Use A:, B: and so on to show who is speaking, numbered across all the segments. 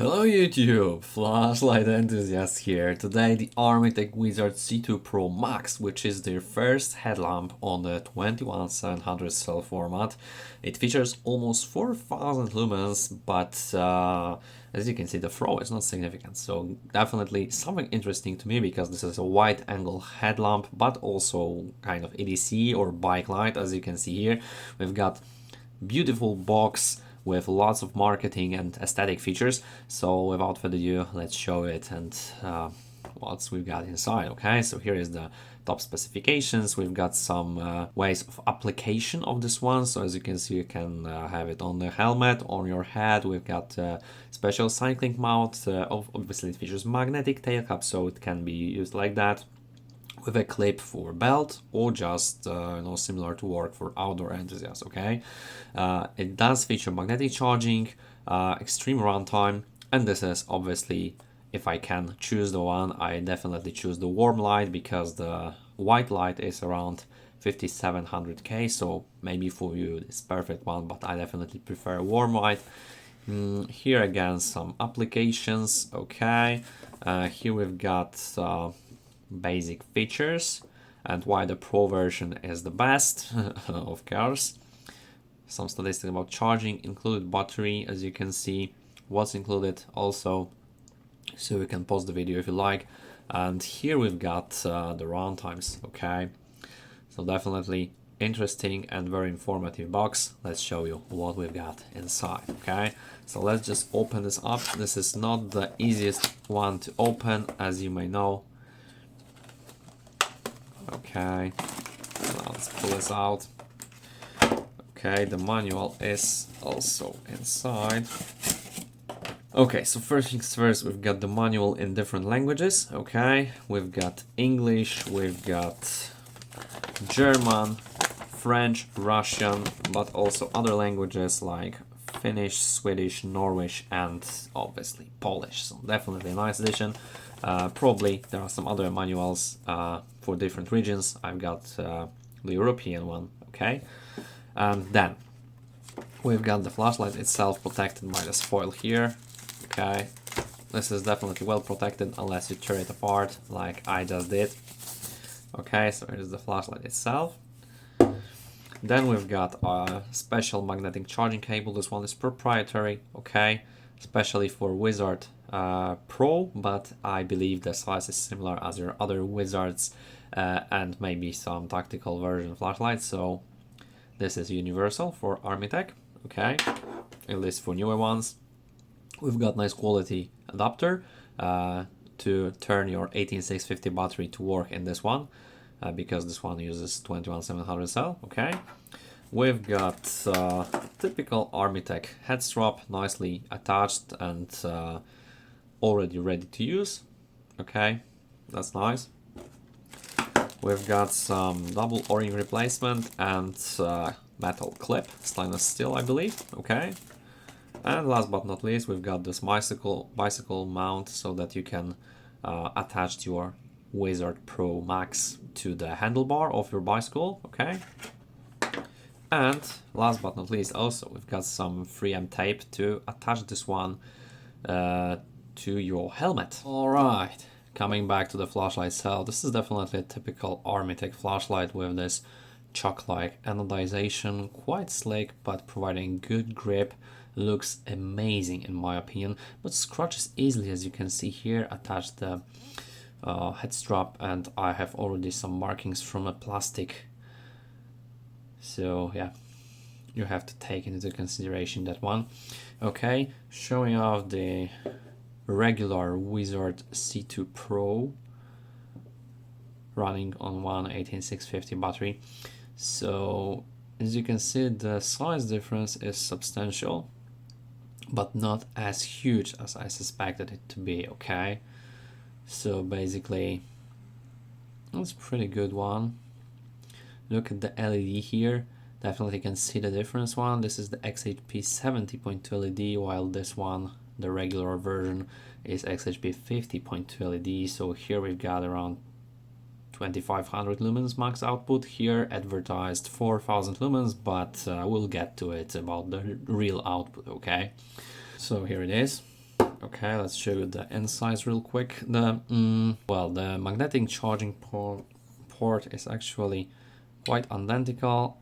A: Hello YouTube, Flashlight Enthusiast here. Today the Armytek Wizard C2 Pro Max, which is their first headlamp on the 21700 cell format. It features almost 4000 lumens, but as you can see the throw is not significant, so definitely something interesting to me because this is a wide angle headlamp, but also kind of EDC or bike light. As you can see here, we've got beautiful box with lots of marketing and aesthetic features. So without further ado, let's show it and what we've got inside. Okay, so here is the top specifications. We've got some ways of application of this one. So as you can see, you can have it on the helmet, on your head. We've got special cycling mount. Obviously it features magnetic tail cap, so it can be used like that, with a clip for belt, or just similar to work for outdoor enthusiasts. Okay, it does feature magnetic charging, extreme runtime, and this is obviously, if I can choose the one, I definitely choose the warm light because the white light is around 5700K, so maybe for you it's perfect one, but I definitely prefer warm light. Here again some applications. Okay, here we've got basic features and why the Pro version is the best. Of course, some statistics about charging, included battery, as you can see, what's included also, so you can pause the video if you like. And here we've got the run times. Okay, so definitely interesting and very informative box. Let's show you what we've got inside. Okay, so let's just open this up. This is not the easiest one to open, as you may know. Okay, now let's pull this out. Okay, the manual is also inside. Okay, so first things first, we've got the manual in different languages. Okay, we've got English, we've got German, French, Russian, but also other languages like Finnish, Swedish, Norwegian, and obviously Polish. So definitely a nice edition. Probably there are some other manuals for different regions. I've got the European one. Okay, and then we've got the flashlight itself protected by the foil here. Okay, this is definitely well protected unless you tear it apart like I just did. Okay, so here's the flashlight itself. Then we've got a special magnetic charging cable. This one is proprietary, okay, especially for Wizard Pro, but I believe the size is similar as your other Wizards and maybe some tactical version flashlights. So this is universal for Armytek, okay, at least for newer ones. We've got nice quality adapter to turn your 18650 battery to work in this one. Because this one uses 21700 cell. Okay, we've got typical Armytek head strap, nicely attached and already ready to use. Okay, that's nice. We've got some double O-ring replacement and metal clip, stainless steel, I believe. Okay, and last but not least, we've got this bicycle mount so that you can attach your Wizard Pro Max to the handlebar of your bicycle. Okay, and last but not least, also we've got some 3M tape to attach this one to your helmet. All right, coming back to the flashlight itself, this is definitely a typical Armytek flashlight with this chalk-like anodization, quite slick but providing good grip. Looks amazing in my opinion, but scratches easily, as you can see here. Attach the head strap and I have already some markings from a plastic, so yeah, you have to take into consideration that one. Okay, showing off the regular Wizard C2 Pro running on one 18650 battery. So as you can see, the size difference is substantial, but not as huge as I suspected it to be. Okay, so basically that's a pretty good one. Look at the LED here, definitely can see the difference one. This is the XHP 70.2 LED, while this one, the regular version, is XHP 50.2 LED. So here we've got around 2500 lumens max output. Here advertised 4000 lumens, but we'll get to it about the real output. Okay, so here it is. Okay, let's show you the insides real quick. The the magnetic charging port is actually quite identical.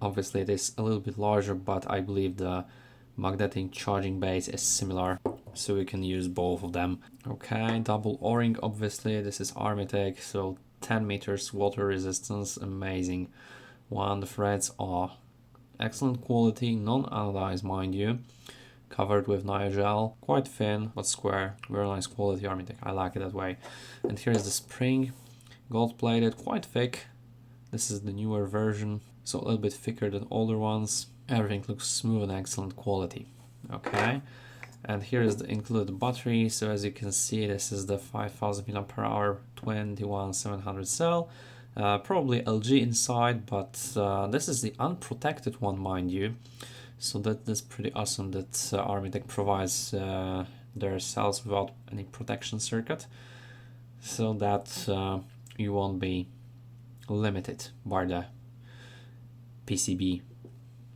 A: Obviously it is a little bit larger, but I believe the magnetic charging base is similar, so we can use both of them. Okay, double O-ring, obviously this is Armytek, so 10 meters water resistance, amazing one. The threads are excellent quality, non-anodized mind you, covered with Nio-gel, quite thin but square, very nice quality Armytek, I like it that way. And here is the spring, gold plated, quite thick. This is the newer version, so a little bit thicker than older ones. Everything looks smooth and excellent quality. Okay, and here is the included battery. So as you can see, this is the 5000 mAh 21700 cell. Probably LG inside, but this is the unprotected one, mind you. So that's pretty awesome that Armytek provides their cells without any protection circuit, so that you won't be limited by the PCB.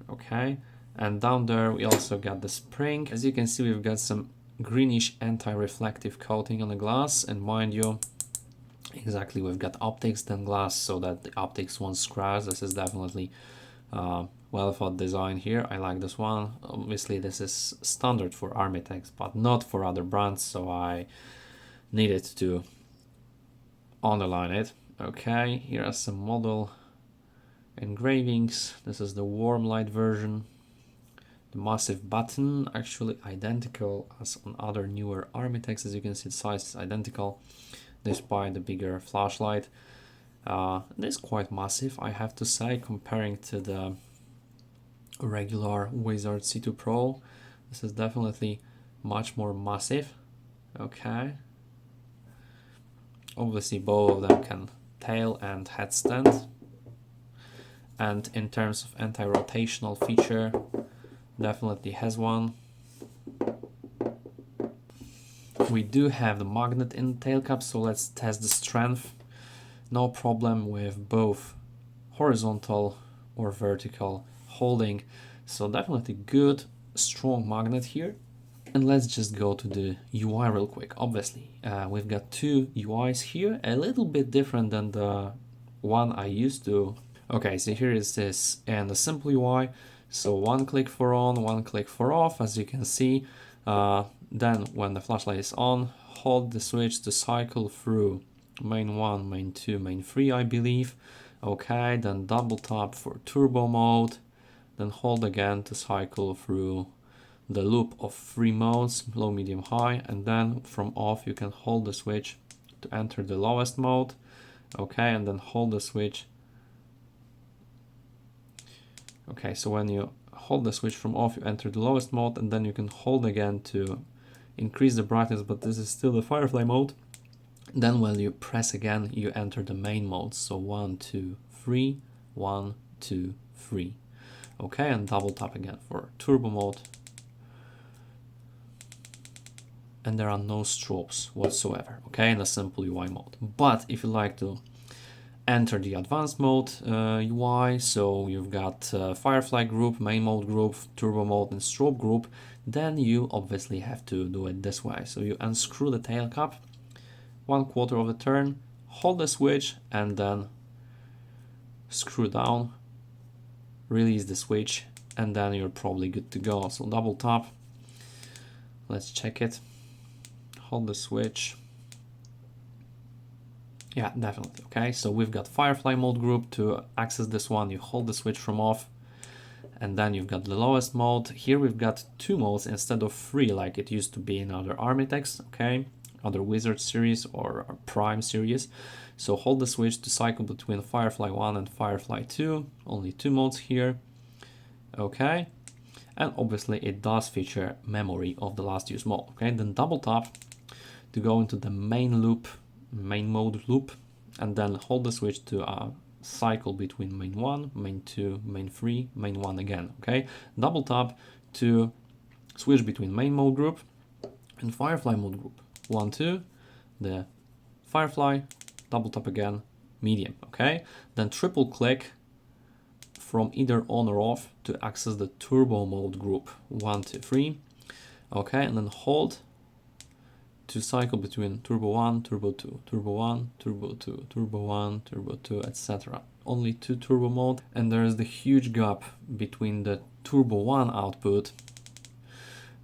A: Okay, and down there we also got the spring. As you can see, we've got some greenish anti-reflective coating on the glass, and mind you, exactly, we've got optics than glass so that the optics won't scratch. This is definitely well thought design here. I like this one. Obviously this is standard for Armytek, but not for other brands, so I needed to underline it. Okay, here are some model engravings. This is the warm light version. The massive button, actually identical as on other newer Armyteks. As you can see, the size is identical despite the bigger flashlight. It is quite massive, I have to say, comparing to the regular Wizard C2 Pro. This is definitely much more massive. Okay, obviously both of them can tail and headstand, and in terms of anti-rotational feature, definitely has one. We do have the magnet in the tail cap, so let's test the strength. No problem with both horizontal or vertical holding, so definitely good strong magnet here. And let's just go to the UI real quick. Obviously we've got two UIs here, a little bit different than the one I used to. Okay, so here is this and the simple UI. So one click for on, one click for off, as you can see. Then when the flashlight is on, hold the switch to cycle through main 1, main 2, main 3, I believe. Okay, then double tap for turbo mode, then hold again to cycle through the loop of 3 modes, low, medium, high, and then from off you can hold the switch to enter the lowest mode. Okay, and then hold the switch. Okay, so when you hold the switch from off, you enter the lowest mode, and then you can hold again to increase the brightness, but this is still the firefly mode. Then when you press again, you enter the main mode. So 1, 2, 3, 1, 2, 3. Okay, and double tap again for turbo mode. And there are no strobes whatsoever, okay, in a simple UI mode. But if you like to enter the advanced mode UI, so you've got firefly group, main mode group, turbo mode, and strobe group, then you obviously have to do it this way. So you unscrew the tail cap 1/4 of the turn, hold the switch, and then screw down, release the switch, and then you're probably good to go. So double tap, let's check it, hold the switch. Yeah, definitely. Okay, so we've got firefly mode group. To access this one, you hold the switch from off, and then you've got the lowest mode. Here we've got 2 modes instead of 3 like it used to be in other Armyteks, okay, other Wizard series or Prime series. So hold the switch to cycle between Firefly 1 and Firefly 2, only 2 modes here. Okay, and obviously it does feature memory of the last use mode. Okay, then double tap to go into the main loop, main mode loop, and then hold the switch to cycle between main 1, main 2, main 3, main 1 again. Okay, double tap to switch between main mode group and Firefly mode group. 1, 2, the Firefly, double tap again, medium. Okay, then triple click from either on or off to access the turbo mode group. 1, 2, 3. Okay, and then hold to cycle between turbo 1, turbo 2, turbo 1, turbo 2, turbo 1, turbo 2, etc. Only 2 turbo mode, and there is the huge gap between the turbo 1 output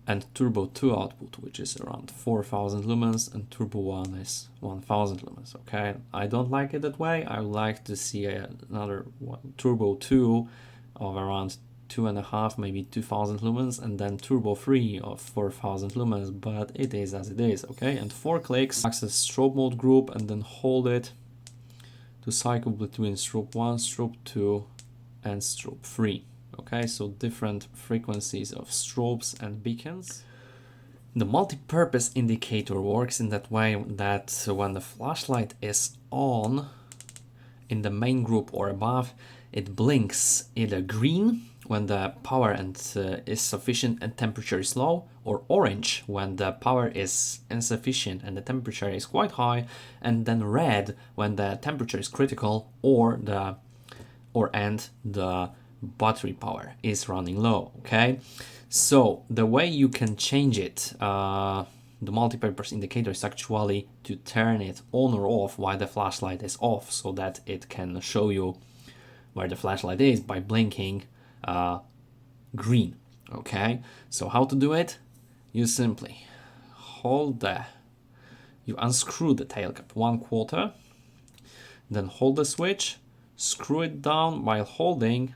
A: and turbo 2 output, which is around 4000 lumens, and turbo 1 is 1000 lumens. Okay, I don't like it that way. I would like to see another one, turbo 2 of around 2.5, maybe 2000 lumens, and then turbo 3 of 4000 lumens, but it is as it is. Okay, and 4 clicks, access strobe mode group, and then hold it to cycle between strobe 1, strobe 2, and strobe 3. Okay, so different frequencies of strobes and beacons. The multi-purpose indicator works in that way that when the flashlight is on in the main group or above, it blinks either green when the power is sufficient and temperature is low, or orange when the power is insufficient and the temperature is quite high, and then red when the temperature is critical and the battery power is running low. Okay, so the way you can change it, the multi-purpose indicator, is actually to turn it on or off while the flashlight is off, so that it can show you where the flashlight is by blinking green. Okay, so how to do it? You simply you unscrew the tail cap 1/4, then hold the switch, screw it down while holding,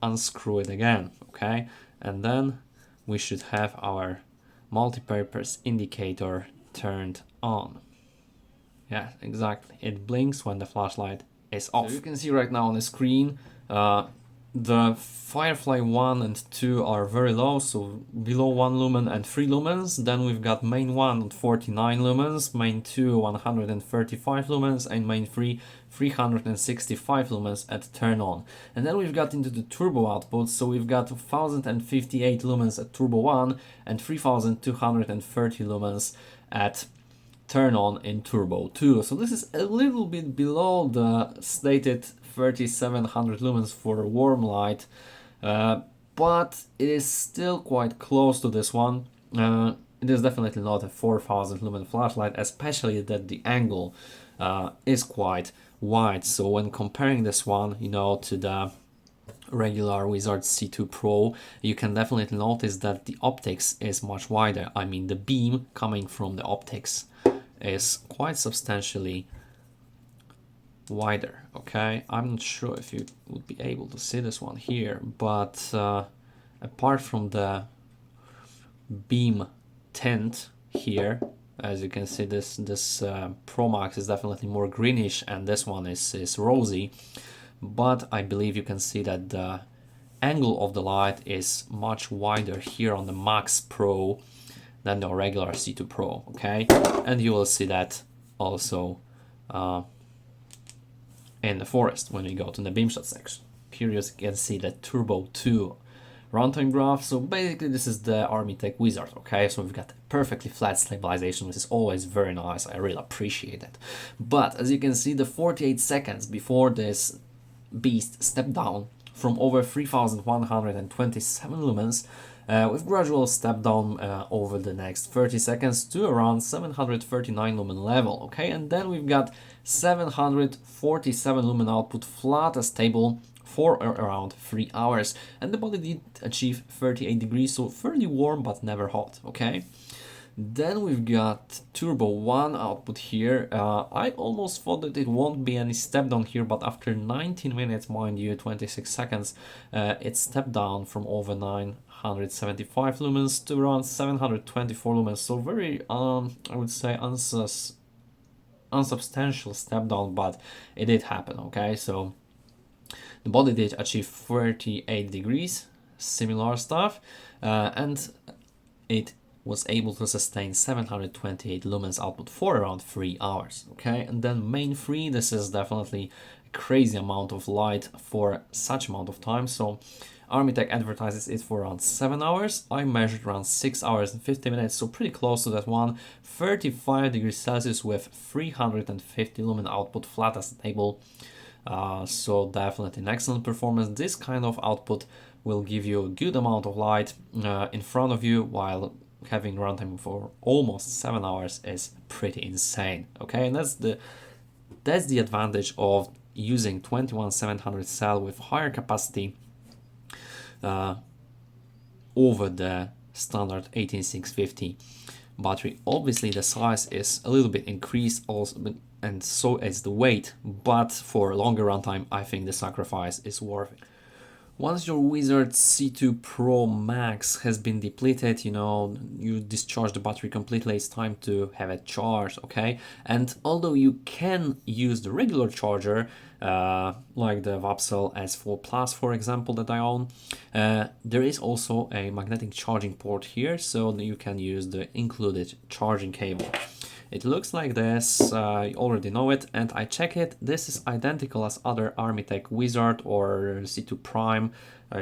A: unscrew it again. Okay, and then we should have our multi-purpose indicator turned on. Yeah, exactly, it blinks when the flashlight is off. So you can see right now on the screen the Firefly 1 and 2 are very low, so below 1 lumen and 3 lumens. Then we've got main 1 at 49 lumens, main 2 135 lumens, and main 3 365 lumens at turn on. And then we've got into the turbo output, so we've got 1058 lumens at turbo 1 and 3230 lumens at turn on in turbo 2. So this is a little bit below the stated 3700 lumens for warm light, but it is still quite close to this one. It is definitely not a 4000 lumen flashlight, especially that the angle is quite wide. So when comparing this one, to the regular Wizard C2 Pro, you can definitely notice that the optics is much wider. I mean, the beam coming from the optics is quite substantially wider. Okay, I'm not sure if you would be able to see this one here, but apart from the beam tint here, as you can see, this Pro Max is definitely more greenish, and this one is rosy. But I believe you can see that the angle of the light is much wider here on the Max Pro than the regular C2 Pro. Okay, and you will see that also in the forest when we go to the beamshot section. Here you can see the Turbo 2 runtime graph. So basically this is the Armytek Wizard. Okay, so we've got perfectly flat stabilization, which is always very nice. I really appreciate it. But as you can see, the 48 seconds before this beast stepped down from over 3127 lumens with gradual step down over the next 30 seconds to around 739 lumen level. Okay, and then we've got 747 lumen output flat and stable for around 3 hours, and the body did achieve 38 degrees, so fairly warm but never hot. Okay, then we've got turbo 1 output here. I almost thought that it won't be any step down here, but after 19 minutes, mind you, 26 seconds, it stepped down from over 975 lumens to around 724 lumens. So very I would say unsubstantial step down, but it did happen. Okay, so the body did achieve 38 degrees, similar stuff, and it was able to sustain 728 lumens output for around 3 hours. Okay, and then main 3, this is definitely a crazy amount of light for such amount of time. So Armytek advertises it for around 7 hours. I measured around 6 hours and 50 minutes, so pretty close to that one. 35 degrees Celsius with 350 lumen output, flat as stable. So definitely an excellent performance. This kind of output will give you a good amount of light in front of you while having runtime for almost 7 hours is pretty insane. Okay, and that's the advantage of using 21700 cell with higher capacity over the standard 18650 battery. Obviously the size is a little bit increased also, and so is the weight, but for longer runtime I think the sacrifice is worth it. Once your Wizard C2 Pro Max has been depleted, you discharge the battery completely, it's time to have it charged, okay? And although you can use the regular charger, like the Vapsel S4 Plus, for example, that I own, there is also a magnetic charging port here, so you can use the included charging cable. It looks like this, you already know it, and I check it. This is identical as other Armytek Wizard or C2 Prime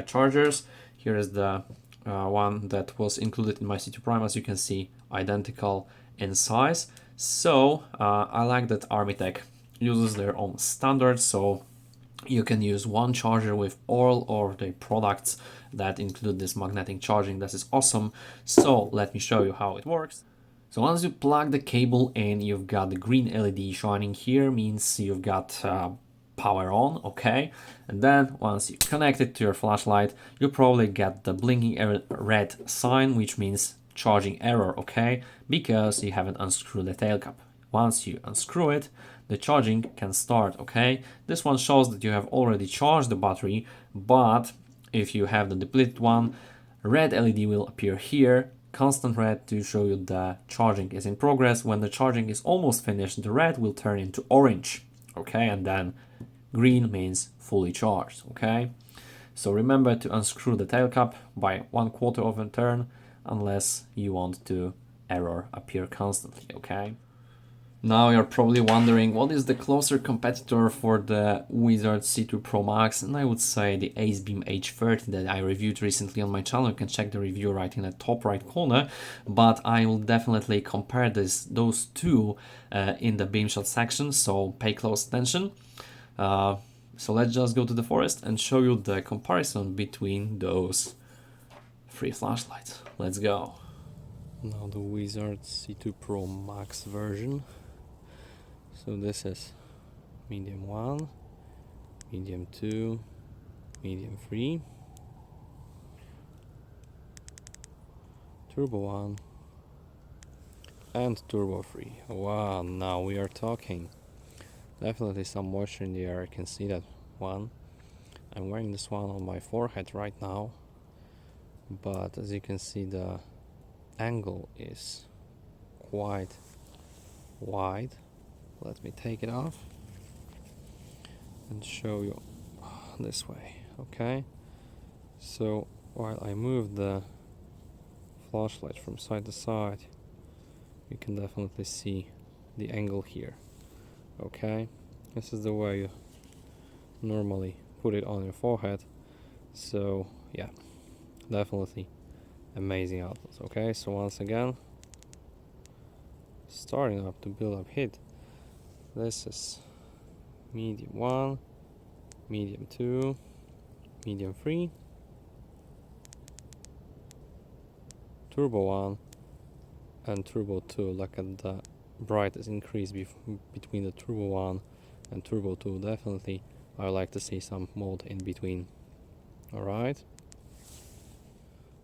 A: chargers. Here is the one that was included in my C2 Prime, as you can see, identical in size. So I like that Armytek uses their own standards, so you can use one charger with all of the products that include this magnetic charging. This is awesome. So let me show you how it works. So once you plug the cable in, you've got the green LED shining here, means you've got power on, okay? And then once you connect it to your flashlight, you'll probably get the blinking red sign, which means charging error, okay? Because you haven't unscrewed the tail cap. Once you unscrew it, the charging can start, okay? This one shows that you have already charged the battery, but if you have the depleted one, red LED will appear here, constant red, to show you the charging is in progress. When the charging is almost finished, the red will turn into orange, okay? And then green means fully charged, okay? So remember to unscrew the tail cap by 1/4 of a turn, unless you want to error appear constantly, okay? Now you're probably wondering what is the closer competitor for the Wizard C2 Pro Max, and I would say the Acebeam H30 that I reviewed recently on my channel. You can check the review right in the top right corner, but I will definitely compare those two in the beamshot section, so pay close attention. So let's just go to the forest and show you the comparison between those three flashlights. Let's go. Now the Wizard C2 Pro Max version. So this is medium 1, medium 2, medium 3, turbo 1, and turbo 3. Wow, now we are talking. Definitely some moisture in the air, I can see that one. I'm wearing this one on my forehead right now, but as you can see the angle is quite wide. Let me take it off and show you this way, okay? So while I move the flashlight from side to side, you can definitely see the angle here, okay? This is the way you normally put it on your forehead. So yeah, definitely amazing output, okay? So once again, starting up to build up heat. This is medium 1, medium 2, medium 3, turbo 1, and turbo 2. Look at the brightness increase between the turbo 1 and turbo 2. Definitely I would like to see some mode in between. Alright.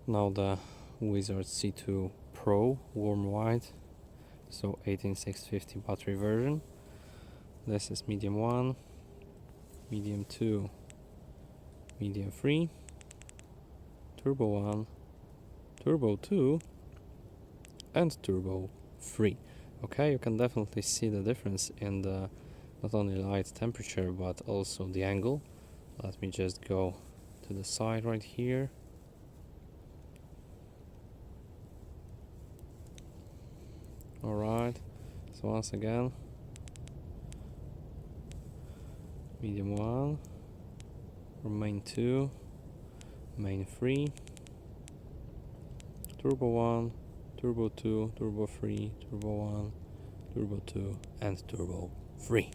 A: Now the Wizard C2 Pro warm white, so 18650 battery version. This is medium 1, medium 2, medium 3, turbo 1, turbo 2, and turbo 3. Okay, you can definitely see the difference in the not only light temperature but also the angle. Let me just go to the side right here. Alright, so once again, medium 1, main 2, main 3, turbo 1, turbo 2, turbo 3, turbo 1, turbo 2, and turbo 3.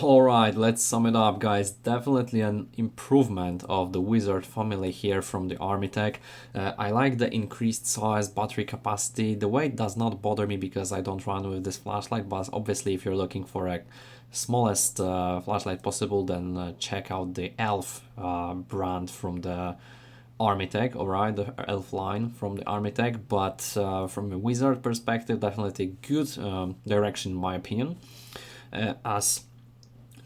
A: Alright, let's sum it up, guys. Definitely an improvement of the Wizard family here from the Armytek. I like the increased size, battery capacity. The weight does not bother me because I don't run with this flashlight, but obviously if you're looking for a smallest flashlight possible, then check out the ELF brand from the Armytek, alright, the ELF line from the Armytek, but from a Wizard perspective, definitely good direction in my opinion, as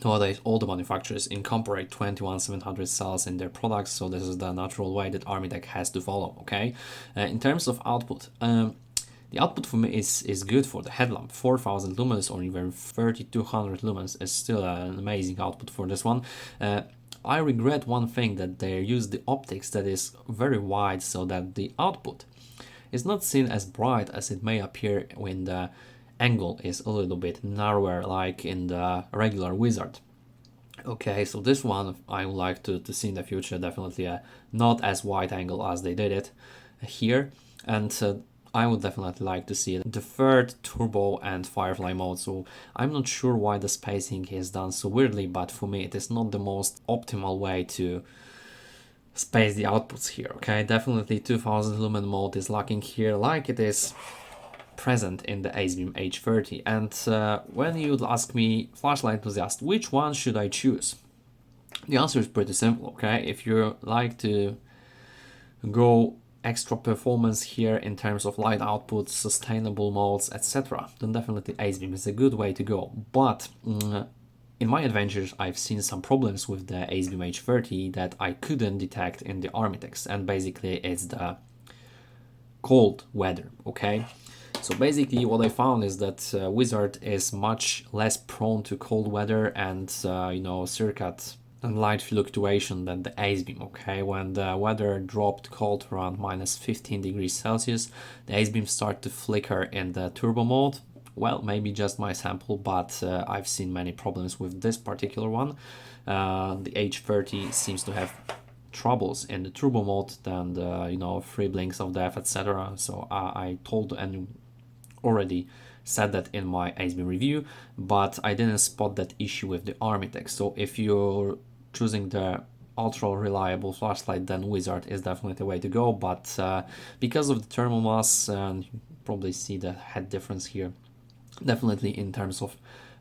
A: nowadays, all the manufacturers incorporate 21700 cells in their products, so this is the natural way that Armytek has to follow, okay? In terms of output, the output for me is good for the headlamp. 4000 lumens or even 3200 lumens is still an amazing output for this one. I regret one thing, that they use the optics that is very wide, so that the output is not seen as bright as it may appear when the angle is a little bit narrower, like in the regular Wizard. Okay, so this one I would like to see in the future, definitely not as wide angle as they did it here, and I would definitely like to see the third turbo and firefly mode. So I'm not sure why the spacing is done so weirdly, but for me it is not the most optimal way to space the outputs here. Okay, definitely 2000 lumen mode is lacking here, like it is present in the Acebeam H30. And when you'd ask me, flashlight enthusiast, which one should I choose? The answer is pretty simple, okay? If you like to go extra performance here in terms of light output, sustainable modes, etc., then definitely Acebeam is a good way to go. But in my adventures, I've seen some problems with the Acebeam H30 that I couldn't detect in the Armytek, and basically it's the cold weather, okay? So basically what I found is that Wizard is much less prone to cold weather and circuit and light fluctuation than the Acebeam, okay? When the weather dropped cold around minus 15 degrees Celsius, the Acebeam started to flicker in the turbo mode. Well, maybe just my sample, but I've seen many problems with this particular one. The H30 seems to have troubles in the turbo mode, than the 3 blinks of death, etc. So I told and already said that in my Acebeam review, but I didn't spot that issue with the Armytek. So if you're choosing the ultra reliable flashlight, then Wizard is definitely the way to go. But because of the thermal mass, and you probably see the head difference here, definitely in terms of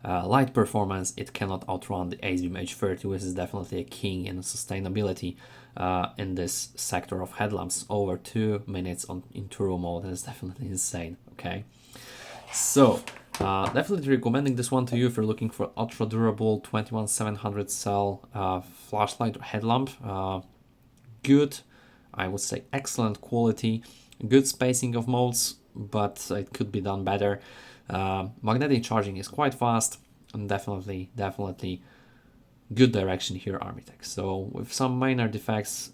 A: light performance, it cannot outrun the Acebeam H30, which is definitely a king in sustainability in this sector of headlamps. Over 2 minutes in turbo mode is definitely insane, okay? So definitely recommending this one to you if you're looking for ultra durable 21700 cell flashlight or headlamp. Good, I would say excellent quality, good spacing of modes, but it could be done better. Magnetic charging is quite fast, and definitely good direction here, Armytek. So with some minor defects,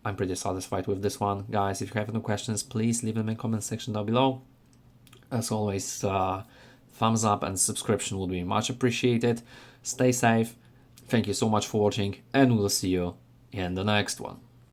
A: I'm pretty satisfied with this one. Guys, if you have any questions, please leave them in the comment section down below. As always, thumbs up and subscription would be much appreciated. Stay safe. Thank you so much for watching, and we'll see you in the next one.